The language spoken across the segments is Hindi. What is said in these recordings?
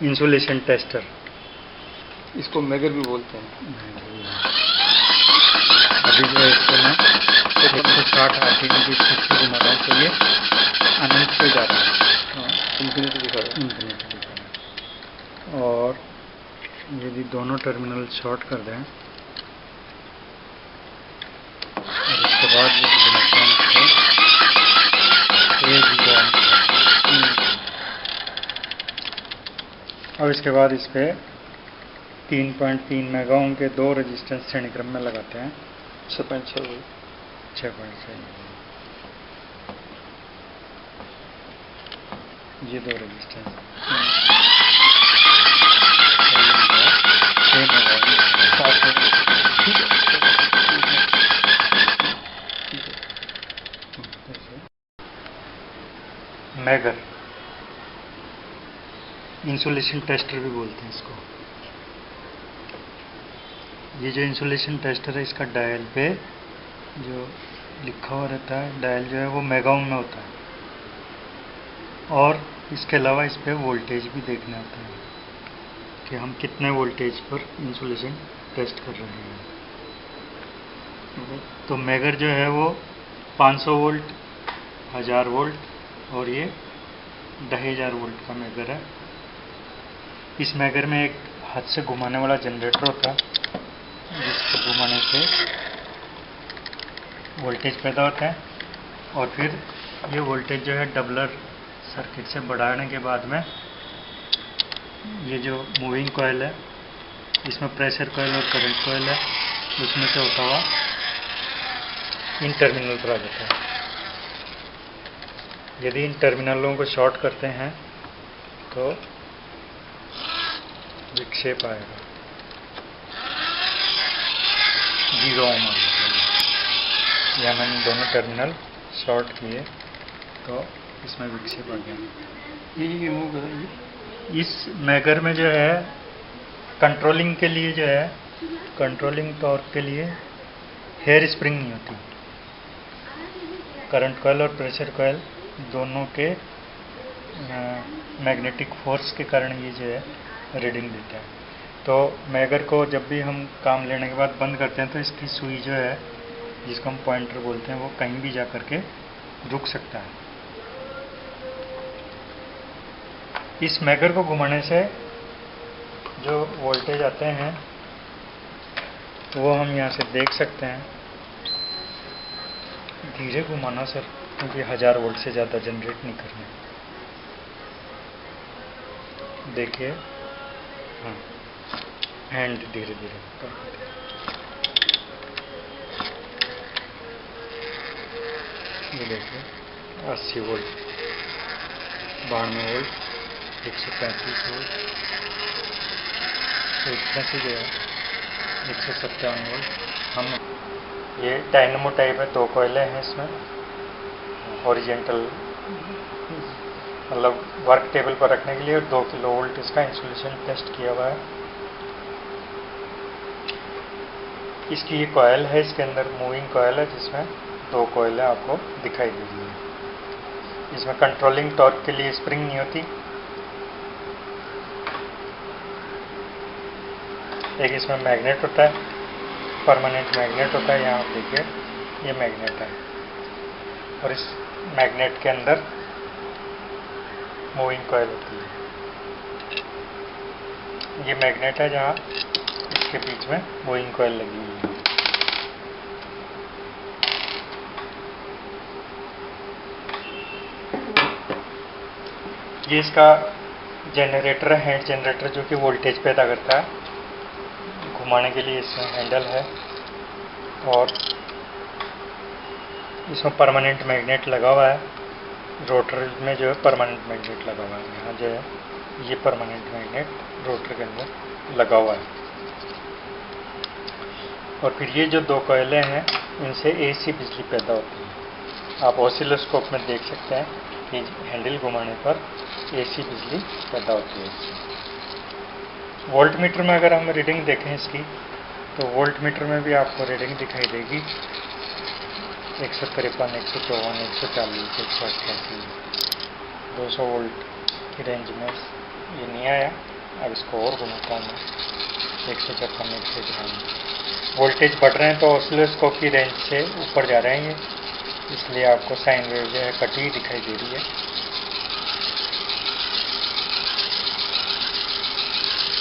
इंसुलेशन टेस्टर, इसको मैगर भी बोलते हैं। अभी जो है इसको मैं 160 आरपीएम की स्पीड से घुमा रहा हूँ, तो ये अनंत पे जा रहा है। इन्फिनिटी दिखा रहा है। इन्फिनिटी दिखा रहा है। और यदि दोनों टर्मिनल शॉर्ट कर दें और उसके बाद ये घुमाते हैं इसको, अब इसके बाद इस पर 3.3 मेगा ओम के दो रेजिस्टेंस श्रेणी क्रम में लगाते हैं। 6.6 वोल्ट। 6.6 ये दो रेजिस्टेंस मैगर, इंसुलेशन टेस्टर भी बोलते हैं इसको। ये जो इंसुलेशन टेस्टर है, इसका डायल पे जो लिखा हुआ रहता है, डायल जो है वो मेगा ओम में होता है, और इसके अलावा इस पर वोल्टेज भी देखना होता है कि हम कितने वोल्टेज पर इंसुलेशन टेस्ट कर रहे हैं। तो मैगर जो है वो 500 वोल्ट, 1000 वोल्ट और ये 2500 वोल्ट का मैगर है। इस मैगर में एक हाथ से घुमाने वाला जनरेटर होता है, जिसको घुमाने से वोल्टेज पैदा होता है, और फिर ये वोल्टेज जो है डबलर सर्किट से बढ़ाने के बाद में ये जो मूविंग कॉइल है, इसमें प्रेशर कॉइल और करंट कॉइल है, उसमें से होता हुआ इन टर्मिनल पर आ जाता है। यदि इन टर्मिनलों को शॉर्ट करते हैं तो विक्षेप आएगा, 0 ओम आ जाता है। या मैंने दोनों टर्मिनल शॉर्ट किए तो इसमें विक्षेप आ गया। ये मूव कर रही है। इस मैगर में जो है कंट्रोलिंग के लिए जो है, कंट्रोलिंग टॉर्क के लिए हेयर स्प्रिंग नहीं होती। करंट कॉइल और प्रेशर कॉइल दोनों के मैग्नेटिक फोर्स के कारण ये जो है रीडिंग देता है। तो मैगर को जब भी हम काम लेने के बाद बंद करते हैं तो इसकी सुई जो है, जिसको हम पॉइंटर बोलते हैं, वो कहीं भी जा कर के रुक सकता है। इस मैगर को घुमाने से जो वोल्टेज आते हैं वो हम यहाँ से देख सकते हैं। धीरे घुमाना सर, क्योंकि 1000 वोल्ट से ज़्यादा जनरेट नहीं करना। देखिए, हाँ, हैंड धीरे धीरे ये देखिए 80 वोल्ट, 92 वोल्ट, 135 वोल्ट, इतना सी गया 157 वोल्ट। हम ये डायनेमो टाइप है, 2 कोयले हैं इसमें, हॉरिजेंटल मतलब वर्क टेबल पर रखने के लिए, और 2 किलो वोल्ट इसका इंसुलेशन टेस्ट किया हुआ है। इसकी ये कॉयल है, इसके अंदर मूविंग कॉयल है जिसमें 2 कोयलें आपको दिखाई दे रही है। इसमें कंट्रोलिंग टॉर्क के लिए स्प्रिंग नहीं होती। एक इसमें मैग्नेट होता है, परमानेंट मैग्नेट होता है। यहाँ आप देखिए ये मैग्नेट है, और इस मैग्नेट के अंदर मूविंग कॉइल होती है। ये मैग्नेट है जहाँ इसके बीच में मूविंग कॉइल लगी हुई है। ये इसका जनरेटर है, हैंड जनरेटर, जो कि वोल्टेज पैदा करता है। घुमाने के लिए इसमें हैंडल है, और इसमें परमानेंट मैग्नेट लगा हुआ है। रोटर में जो है परमानेंट मैग्नेट लगा हुआ है। यहाँ जो है ये परमानेंट मैग्नेट रोटर के अंदर लगा हुआ है। और फिर ये जो 2 कोयले हैं, इनसे एसी बिजली पैदा होती है। आप ऑसिलोस्कोप में देख सकते हैं कि हैंडल घुमाने पर एसी बिजली पैदा होती है। वोल्ट मीटर में अगर हम रीडिंग देखें इसकी, तो वोल्ट मीटर में भी आपको रीडिंग दिखाई देगी 153, 154, 140, 188, 200 वोल्ट की रेंज में ये नहीं आया, अब इसको और घुमाता हूँ मैं 156 153। वोल्टेज बढ़ रहे हैं तो ऑसिलोस्कोप की रेंज से ऊपर जा रहे हैं ये, इसलिए आपको साइन वेव जो है कटी दिखाई दे रही है।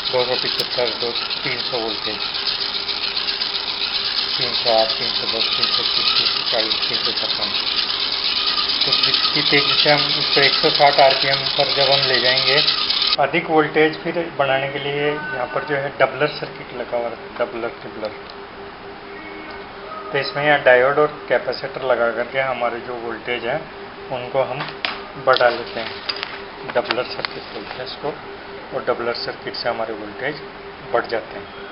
दो 300 वोल्टेज, 308, 310, 330, 340, 356। तो जिसकी तेजी से हम उसको 160 आरपीएम पर जब हम ले जाएंगे, अधिक वोल्टेज फिर बनाने के लिए यहाँ पर जो है डबलर सर्किट लगा हुआ है, डबलर ट्रिबलर। तो इसमें यहाँ डायोड और कैपेसिटर लगा करके हमारे जो वोल्टेज है उनको हम बढ़ा लेते हैं। डबलर सर्किट बोलते हैं इसको, और डबलर सर्किट से हमारे वोल्टेज बढ़ जाते हैं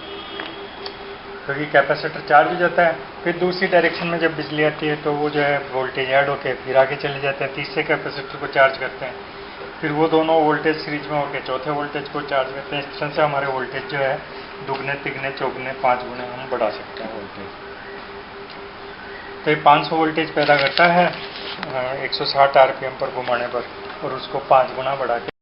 क्योंकि कैपेसिटर चार्ज हो जाता है। फिर दूसरी डायरेक्शन में जब बिजली आती है तो वो जो है वोल्टेज ऐड होके फिर आगे चले जाते हैं, तीसरे कैपेसिटर को चार्ज करते हैं, फिर वो दोनों वोल्टेज सीरीज में होकर चौथे वोल्टेज को चार्ज करते हैं। इस तरह से हमारे वोल्टेज जो है दुगने तिगने चौगुने 5 गुने हम बढ़ा सकते हैं वोल्टेज। तो ये 500 वोल्टेज पैदा करता है 160 आरपीएम पर घुमाने पर, और उसको 5 गुना बढ़ा के